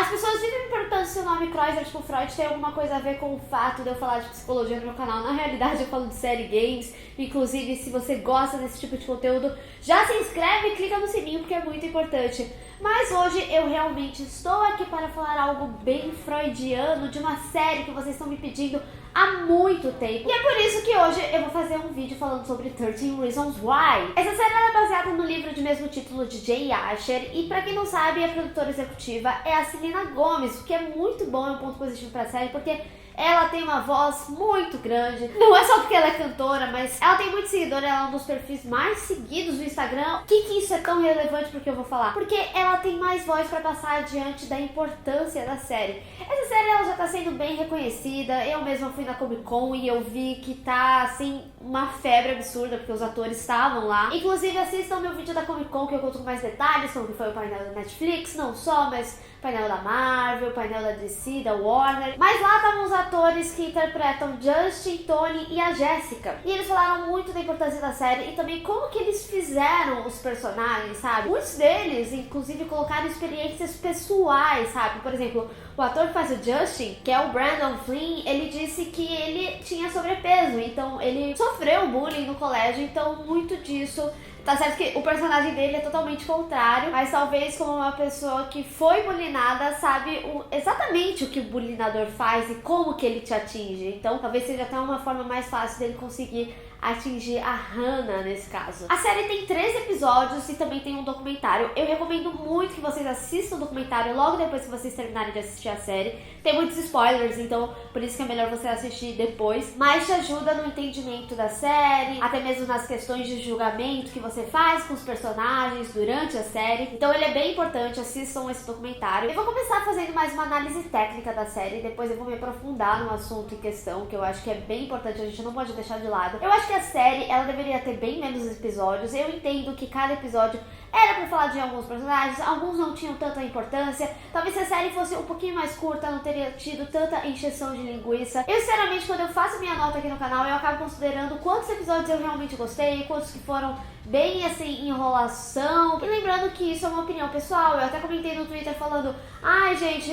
As pessoas vivem me perguntando se o nome Kreuzer, tipo Freud, tem alguma coisa a ver com o fato de eu falar de psicologia no meu canal. Na realidade, eu falo de série games. Inclusive, se você gosta desse tipo de conteúdo, já se inscreve e clica no sininho, porque é muito importante. Mas hoje eu realmente estou aqui para falar algo bem freudiano de uma série que vocês estão me pedindo há muito tempo. E é por isso que hoje eu vou fazer um vídeo falando sobre 13 Reasons Why. Essa série é baseada no livro de mesmo título de Jay Asher e, pra quem não sabe, a produtora executiva é a Selena Gomez, o que é muito bom, é um ponto positivo pra série, porque ela tem uma voz muito grande. Não é só porque ela é cantora, mas ela tem muito seguidor, ela é um dos perfis mais seguidos no Instagram. Por que isso é tão relevante pro que eu vou falar? Porque ela tem mais voz pra passar adiante da importância da série. Essa série ela já tá sendo bem reconhecida. Eu mesma fui na Comic Con e eu vi que tá, assim, uma febre absurda, porque os atores estavam lá. Inclusive, assistam meu vídeo da Comic Con, que eu conto com mais detalhes, como que foi o painel da Netflix, não só, mas painel da Marvel, painel da DC, da Warner. Mas lá estavam os atores que interpretam Justin, Tony e a Jessica. E eles falaram muito da importância da série e também como que eles fizeram os personagens, sabe? Muitos deles, inclusive, colocaram experiências pessoais, sabe? Por exemplo, o ator que faz o Justin, que é o Brandon Flynn, ele disse que ele tinha sobrepeso, então ele sofreu bullying no colégio, então muito disso. Tá certo que o personagem dele é totalmente contrário, mas talvez como uma pessoa que foi bulinada sabe exatamente o que o bulinador faz e como que ele te atinge. Então talvez seja até uma forma mais fácil dele conseguir atingir a Hannah nesse caso. A série tem 13 episódios e também tem um documentário. Eu recomendo muito que vocês assistam o documentário logo depois que vocês terminarem de assistir a série. Tem muitos spoilers, então por isso que é melhor você assistir depois. Mas te ajuda no entendimento da série, até mesmo nas questões de julgamento que você faz com os personagens durante a série. Então ele é bem importante, assistam esse documentário. Eu vou começar fazendo mais uma análise técnica da série, depois eu vou me aprofundar no assunto em questão, que eu acho que é bem importante, a gente não pode deixar de lado. Eu acho que a série, ela deveria ter bem menos episódios. Eu entendo que cada episódio era pra falar de alguns personagens, alguns não tinham tanta importância. Talvez se a série fosse um pouquinho mais curta, não teria tido tanta encheção de linguiça. Eu, sinceramente, quando eu faço minha nota aqui no canal, eu acabo considerando quantos episódios eu realmente gostei, quantos que foram bem, assim, enrolação. E lembrando que isso é uma opinião pessoal. Eu até comentei no Twitter falando, ai, gente,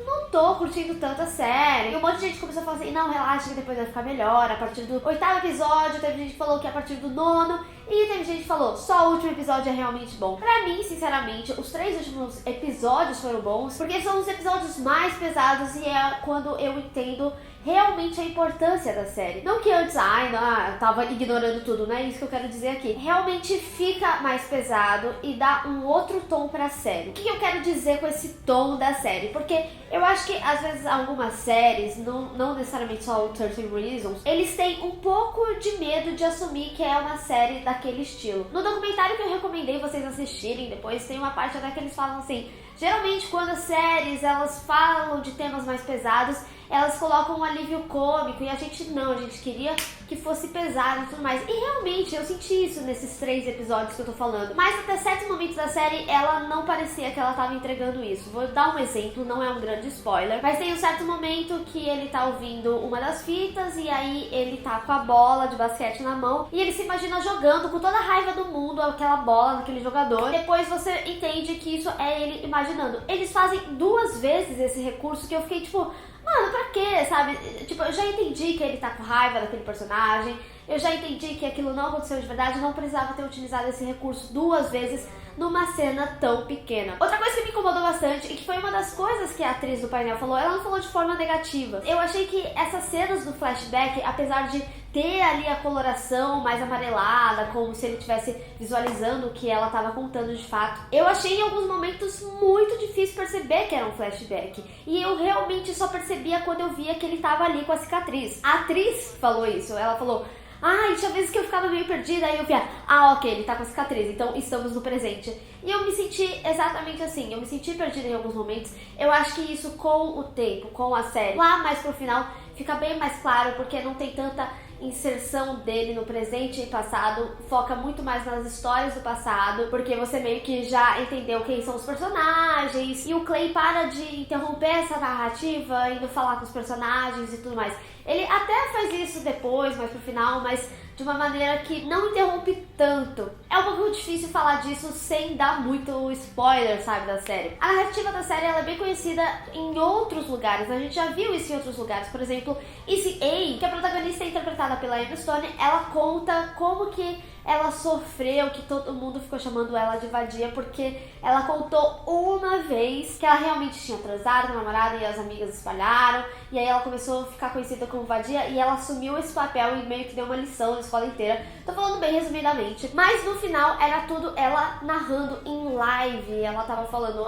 não tô curtindo tanta série. E um monte de gente começou a falar assim, não, relaxa que depois vai ficar melhor. A partir do 8º episódio, teve gente que falou que a partir do 9º. E teve gente que falou, só o último episódio é realmente bom. Pra mim, sinceramente, os 3 últimos episódios foram bons, porque são os episódios mais pesados e é quando eu entendo realmente a importância da série. Não que antes, eu tava ignorando tudo, não é isso que eu quero dizer aqui. Realmente fica mais pesado e dá um outro tom pra série. O que eu quero dizer com esse tom da série? Porque eu acho que, às vezes, algumas séries, não necessariamente só o 13 Reasons, eles têm um pouco de medo de assumir que é uma série daquele estilo. No documentário que eu recomendei vocês assistirem depois, tem uma parte até que eles falam assim, geralmente quando as séries, elas falam de temas mais pesados, elas colocam um alívio cômico e a gente queria que fosse pesado e tudo mais. E realmente eu senti isso nesses 3 episódios que eu tô falando. Mas até certos momentos da série ela não parecia que ela tava entregando isso. Vou dar um exemplo, não é um grande spoiler, mas tem um certo momento que ele tá ouvindo uma das fitas e aí ele tá com a bola de basquete na mão e ele se imagina jogando com toda a raiva do mundo aquela bola naquele jogador. Depois você entende que isso é ele imaginando. Eles fazem 2 vezes esse recurso que eu fiquei tipo, mano, pra quê, sabe? Tipo, eu já entendi que ele tá com raiva daquele personagem, eu já entendi que aquilo não aconteceu de verdade, não precisava ter utilizado esse recurso 2 vezes numa cena tão pequena. Outra coisa que me incomodou bastante e que foi uma das coisas que a atriz do painel falou, ela não falou de forma negativa. Eu achei que essas cenas do flashback, apesar de ter ali a coloração mais amarelada, como se ele estivesse visualizando o que ela estava contando de fato, eu achei em alguns momentos muito difícil perceber que era um flashback. E eu realmente só percebia quando eu via que ele estava ali com a cicatriz. A atriz falou isso, ela falou, tinha vezes que eu ficava meio perdida, aí eu via, ok, ele tá com a cicatriz, então estamos no presente. E eu me senti exatamente assim, eu me senti perdida em alguns momentos. Eu acho que isso com o tempo, com a série, lá mais pro final, fica bem mais claro, porque não tem tanta inserção dele no presente e passado, foca muito mais nas histórias do passado, porque você meio que já entendeu quem são os personagens, e o Clay para de interromper essa narrativa, indo falar com os personagens e tudo mais. Ele até faz isso depois, mais pro final, mas de uma maneira que não interrompe tanto. É um pouco difícil falar disso sem dar muito spoiler, sabe, da série. A narrativa da série ela é bem conhecida em outros lugares, a gente já viu isso em outros lugares. Por exemplo, Easy A, que a protagonista é interpretada pela Emma Stone, ela conta como que ela sofreu, que todo mundo ficou chamando ela de vadia, porque ela contou uma vez que ela realmente tinha transado com a namorada e as amigas espalharam, e aí ela começou a ficar conhecida como vadia e ela assumiu esse papel e meio que deu uma lição na escola inteira. Tô falando bem resumidamente, mas no final era tudo ela narrando em live, ela tava falando,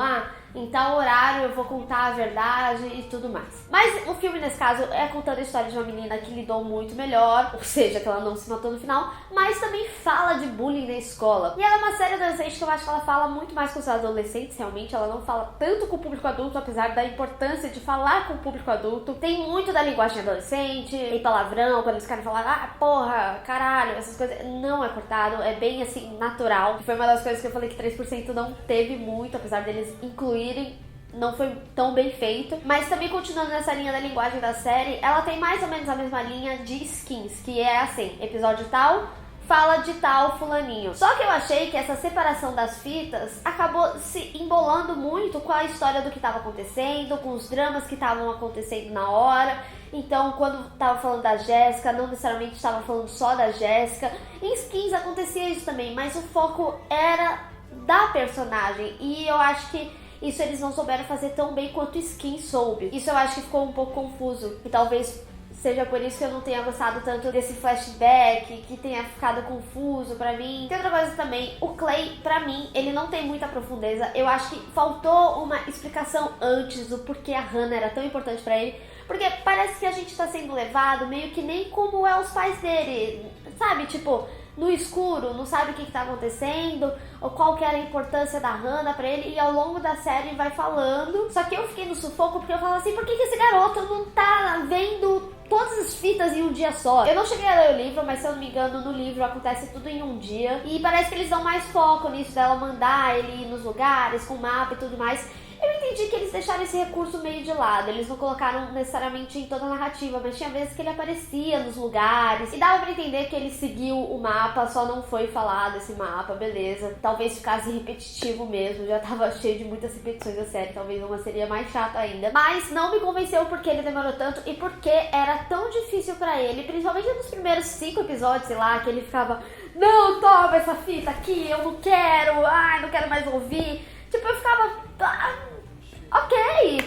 em tal horário eu vou contar a verdade e tudo mais. Mas o filme, nesse caso, é contando a história de uma menina que lidou muito melhor, ou seja, que ela não se matou no final, mas também fala de bullying na escola. E ela é uma série adolescente que eu acho que ela fala muito mais com os adolescentes, realmente. Ela não fala tanto com o público adulto, apesar da importância de falar com o público adulto. Tem muito da linguagem adolescente, tem palavrão, quando eles querem falar, porra, caralho, essas coisas. Não é cortado, é bem, assim, natural. Foi uma das coisas que eu falei que 3% não teve muito, apesar deles incluírem, não foi tão bem feito. Mas também continuando nessa linha da linguagem da série, ela tem mais ou menos a mesma linha de Skins, que é assim, episódio tal, fala de tal fulaninho. Só que eu achei que essa separação das fitas acabou se embolando muito com a história do que estava acontecendo, com os dramas que estavam acontecendo na hora. Então, quando tava falando da Jéssica, não necessariamente estava falando só da Jéssica. Em Skins acontecia isso também, mas o foco era da personagem. E eu acho que isso eles não souberam fazer tão bem quanto Skins soube. Isso eu acho que ficou um pouco confuso. E talvez seja por isso que eu não tenha gostado tanto desse flashback, que tenha ficado confuso pra mim. Tem outra coisa também, o Clay, pra mim, ele não tem muita profundeza. Eu acho que faltou uma explicação antes do porquê a Hannah era tão importante pra ele. Porque parece que a gente tá sendo levado meio que nem como é os pais dele, sabe? Tipo, no escuro, não sabe o que tá acontecendo, ou qual que era a importância da Hannah pra ele, e ao longo da série vai falando. Só que eu fiquei no sufoco porque eu falo assim, por que esse garoto não tá vendo todas as fitas em um dia só? Eu não cheguei a ler o livro, mas se eu não me engano, no livro acontece tudo em um dia, e parece que eles dão mais foco nisso, dela mandar ele ir nos lugares, com mapa e tudo mais. Eu entendi que eles deixaram esse recurso meio de lado, eles não colocaram necessariamente em toda a narrativa, mas tinha vezes que ele aparecia nos lugares e dava pra entender que ele seguiu o mapa, só não foi falado esse mapa, beleza. Talvez ficasse repetitivo mesmo, já tava cheio de muitas repetições da série, talvez uma seria mais chata ainda. Mas não me convenceu porque ele demorou tanto e porque era tão difícil pra ele, principalmente nos primeiros 5 episódios, sei lá, que ele ficava, não, toma essa fita aqui, eu não quero, não quero mais ouvir. Tipo, eu ficava, ok,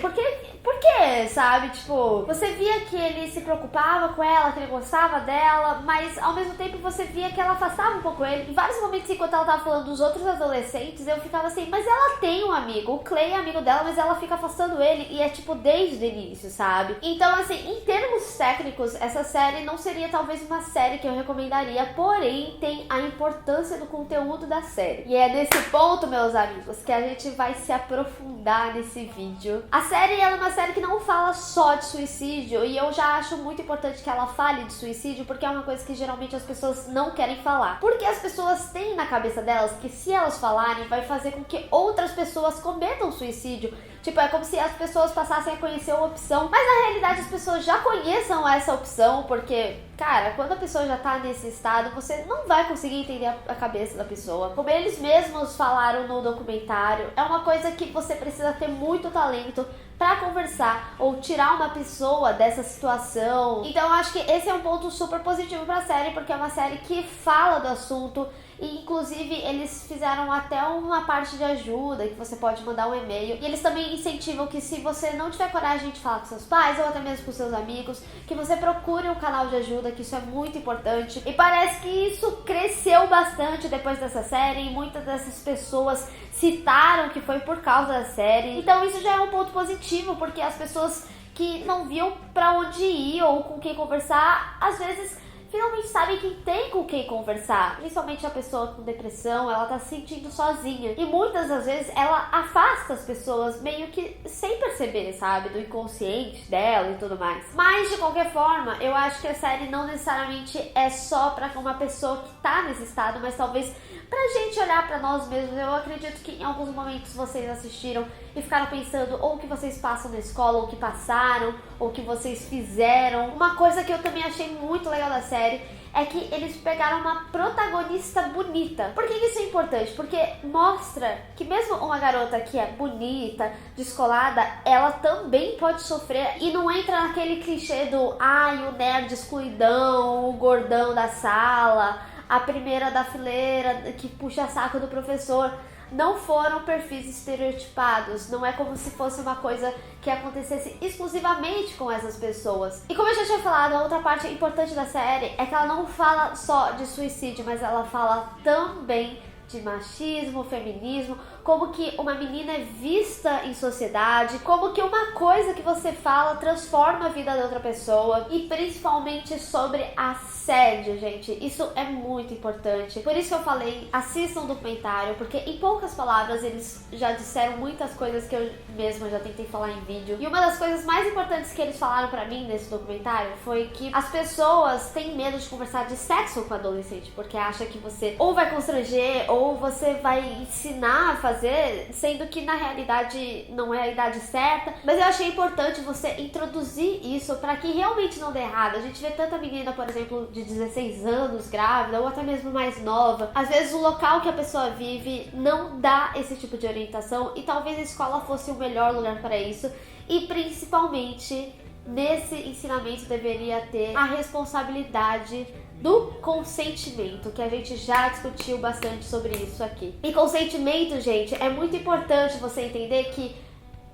por quê, sabe? Tipo, você via que ele se preocupava com ela, que ele gostava dela, mas ao mesmo tempo você via que ela afastava um pouco ele. Em vários momentos, enquanto ela tava falando dos outros adolescentes, eu ficava assim, mas ela tem um amigo, o Clay é amigo dela, mas ela fica afastando ele, e é tipo desde o início, sabe? Então, assim, em termos técnicos, essa série não seria talvez uma série que eu recomendaria, porém tem a importância do conteúdo da série. E é nesse ponto, meus amigos, que a gente vai se aprofundar nesse vídeo. A série, ela é uma série que não fala só de suicídio, e eu já acho muito importante que ela fale de suicídio, porque é uma coisa que geralmente as pessoas não querem falar. Porque as pessoas têm na cabeça delas que se elas falarem, vai fazer com que outras pessoas cometam suicídio. Tipo, é como se as pessoas passassem a conhecer uma opção, mas na realidade as pessoas já conheçam essa opção, porque, cara, quando a pessoa já tá nesse estado, você não vai conseguir entender a cabeça da pessoa. Como eles mesmos falaram no documentário, é uma coisa que você precisa ter muito talento pra conversar ou tirar uma pessoa dessa situação. Então eu acho que esse é um ponto super positivo pra série, porque é uma série que fala do assunto. E inclusive eles fizeram até uma parte de ajuda, que você pode mandar um e-mail. E eles também incentivam que se você não tiver coragem de falar com seus pais, ou até mesmo com seus amigos, que você procure um canal de ajuda, que isso é muito importante. E parece que isso cresceu bastante depois dessa série, e muitas dessas pessoas citaram que foi por causa da série. Então isso já é um ponto positivo, porque as pessoas que não viam pra onde ir ou com quem conversar, às vezes finalmente sabem que tem com quem conversar. Principalmente a pessoa com depressão, ela tá se sentindo sozinha. E muitas das vezes ela afasta as pessoas meio que sem perceber, sabe? Do inconsciente dela e tudo mais. Mas de qualquer forma, eu acho que a série não necessariamente é só pra uma pessoa que tá nesse estado, mas talvez pra gente olhar pra nós mesmos. Eu acredito que em alguns momentos vocês assistiram e ficaram pensando ou o que vocês passam na escola, ou o que passaram, ou o que vocês fizeram. Uma coisa que eu também achei muito legal da série é que eles pegaram uma protagonista bonita. Por que isso é importante? Porque mostra que mesmo uma garota que é bonita, descolada, ela também pode sofrer e não entra naquele clichê do ai, o nerd excluidão, o gordão da sala, a primeira da fileira que puxa saco do professor. Não foram perfis estereotipados, não é como se fosse uma coisa que acontecesse exclusivamente com essas pessoas. E como eu já tinha falado, a outra parte importante da série é que ela não fala só de suicídio, mas ela fala também de machismo, feminismo, como que uma menina é vista em sociedade, como que uma coisa que você fala transforma a vida da outra pessoa, e principalmente sobre assédio, gente. Isso é muito importante. Por isso que eu falei, assistam o documentário, porque em poucas palavras eles já disseram muitas coisas que eu mesma já tentei falar em vídeo. E uma das coisas mais importantes que eles falaram pra mim nesse documentário foi que as pessoas têm medo de conversar de sexo com adolescente, porque acha que você ou vai constranger ou você vai ensinar a fazer, sendo que na realidade não é a idade certa. Mas eu achei importante você introduzir isso para que realmente não dê errado. A gente vê tanta menina, por exemplo, de 16 anos grávida ou até mesmo mais nova. Às vezes o local que a pessoa vive não dá esse tipo de orientação e talvez a escola fosse o melhor lugar para isso. E principalmente nesse ensinamento deveria ter a responsabilidade do consentimento, que a gente já discutiu bastante sobre isso aqui. E consentimento, gente, é muito importante você entender que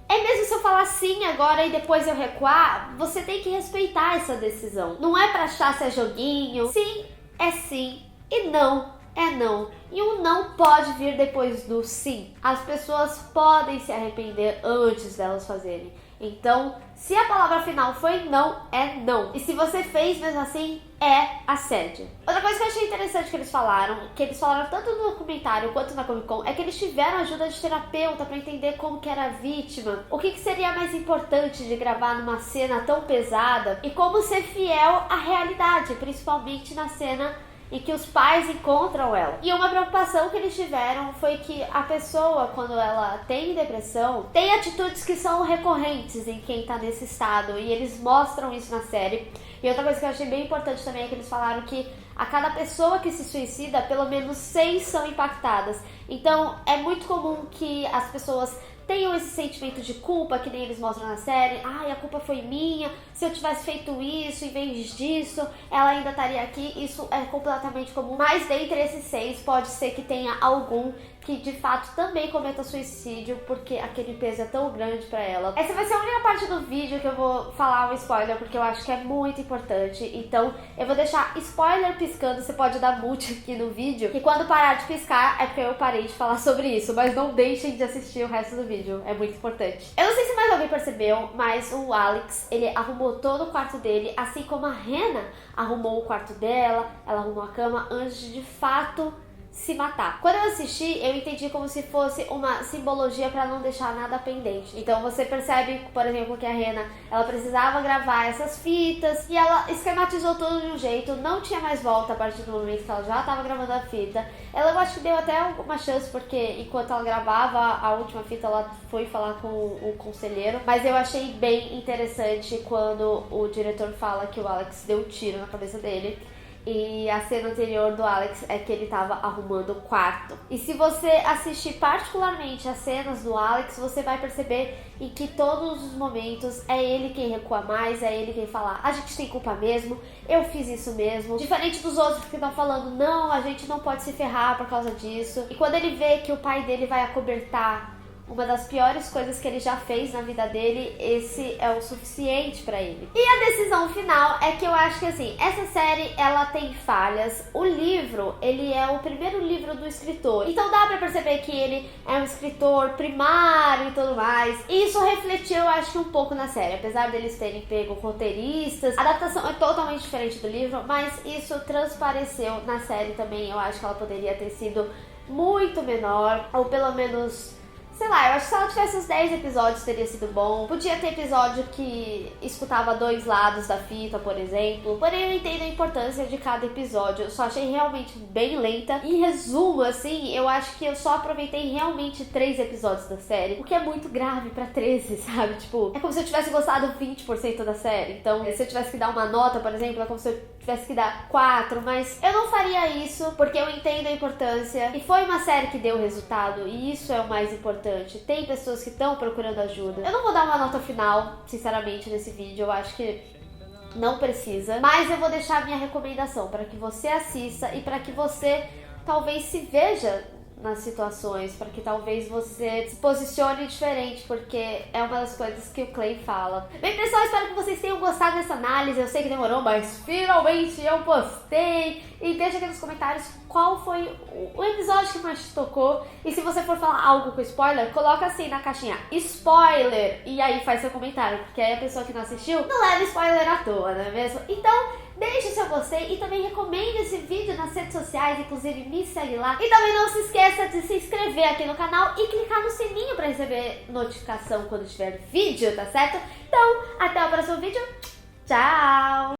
é mesmo se eu falar sim agora e depois eu recuar, você tem que respeitar essa decisão. Não é pra achar se é joguinho. Sim é sim e não é não. E um não pode vir depois do sim. As pessoas podem se arrepender antes delas fazerem. Então, se a palavra final foi não, é não. E se você fez mesmo assim, é assédio. Outra coisa que eu achei interessante que eles falaram tanto no documentário quanto na Comic Con, é que eles tiveram ajuda de terapeuta pra entender como que era a vítima, o que seria mais importante de gravar numa cena tão pesada e como ser fiel à realidade, principalmente na cena em que os pais encontram ela. E uma preocupação que eles tiveram foi que a pessoa, quando ela tem depressão, tem atitudes que são recorrentes em quem tá nesse estado, e eles mostram isso na série. E outra coisa que eu achei bem importante também é que eles falaram que a cada pessoa que se suicida, pelo menos 6 são impactadas. Então é muito comum que as pessoas tenham esse sentimento de culpa, que nem eles mostram na série. Ai, a culpa foi minha, se eu tivesse feito isso em vez disso, ela ainda estaria aqui. Isso é completamente comum, mas dentre esses 6 pode ser que tenha algum que de fato também cometa suicídio, porque aquele peso é tão grande pra ela. Essa vai ser a única parte do vídeo que eu vou falar um spoiler, porque eu acho que é muito importante. Então eu vou deixar spoiler piscando, você pode dar mute aqui no vídeo, e quando parar de piscar é porque eu parei de falar sobre isso, mas não deixem de assistir o resto do vídeo, é muito importante. Eu não sei se mais alguém percebeu, mas o Alex, ele arrumou todo o quarto dele, assim como a Hannah arrumou o quarto dela, ela arrumou a cama antes de fato se matar. Quando eu assisti, eu entendi como se fosse uma simbologia para não deixar nada pendente. Então você percebe, por exemplo, que a Hannah, ela precisava gravar essas fitas e ela esquematizou tudo de um jeito, não tinha mais volta a partir do momento que ela já estava gravando a fita. Ela, eu acho que deu até uma chance, porque enquanto ela gravava a última fita, ela foi falar com o conselheiro. Mas eu achei bem interessante quando o diretor fala que o Alex deu um tiro na cabeça dele. E a cena anterior do Alex é que ele tava arrumando o quarto. E se você assistir particularmente as cenas do Alex, você vai perceber em que todos os momentos é ele quem recua mais, é ele quem fala, a gente tem culpa mesmo, eu fiz isso mesmo. Diferente dos outros que estão falando, não, a gente não pode se ferrar por causa disso. E quando ele vê que o pai dele vai acobertar uma das piores coisas que ele já fez na vida dele, esse é o suficiente pra ele. E a decisão final é que eu acho que assim, essa série ela tem falhas. O livro, ele é o primeiro livro do escritor, então dá pra perceber que ele é um escritor primário e tudo mais. E isso refletiu, eu acho que um pouco na série, apesar deles terem pego roteiristas. A adaptação é totalmente diferente do livro, mas isso transpareceu na série também. Eu acho que ela poderia ter sido muito menor, ou pelo menos sei lá, eu acho que se ela tivesse uns 10 episódios teria sido bom. Podia ter episódio que escutava dois lados da fita, por exemplo. Porém, eu entendo a importância de cada episódio. Eu só achei realmente bem lenta. Em resumo, assim, eu acho que eu só aproveitei realmente 3 episódios da série, o que é muito grave pra 13, sabe? Tipo, é como se eu tivesse gostado 20% da série. Então, se eu tivesse que dar uma nota, por exemplo, é como se eu tivesse que dar 4, mas eu não faria isso, porque eu entendo a importância. E foi uma série que deu resultado, e isso é o mais importante. Tem pessoas que estão procurando ajuda. Eu não vou dar uma nota final, sinceramente, nesse vídeo. Eu acho que não precisa. Mas eu vou deixar a minha recomendação para que você assista e para que você talvez se veja nas situações, para que talvez você se posicione diferente, porque é uma das coisas que o Clay fala. Bem, pessoal, espero que vocês tenham gostado dessa análise. Eu sei que demorou, mas finalmente eu postei. E deixa aqui nos comentários qual foi o episódio que mais te tocou. E se você for falar algo com spoiler, coloca assim na caixinha, spoiler, e aí faz seu comentário, porque aí a pessoa que não assistiu não leva spoiler à toa, não é mesmo? Então, deixe seu gostei e também recomende esse vídeo nas redes sociais, inclusive me segue lá. E também não se esqueça de se inscrever aqui no canal e clicar no sininho para receber notificação quando tiver vídeo, tá certo? Então, até o próximo vídeo. Tchau!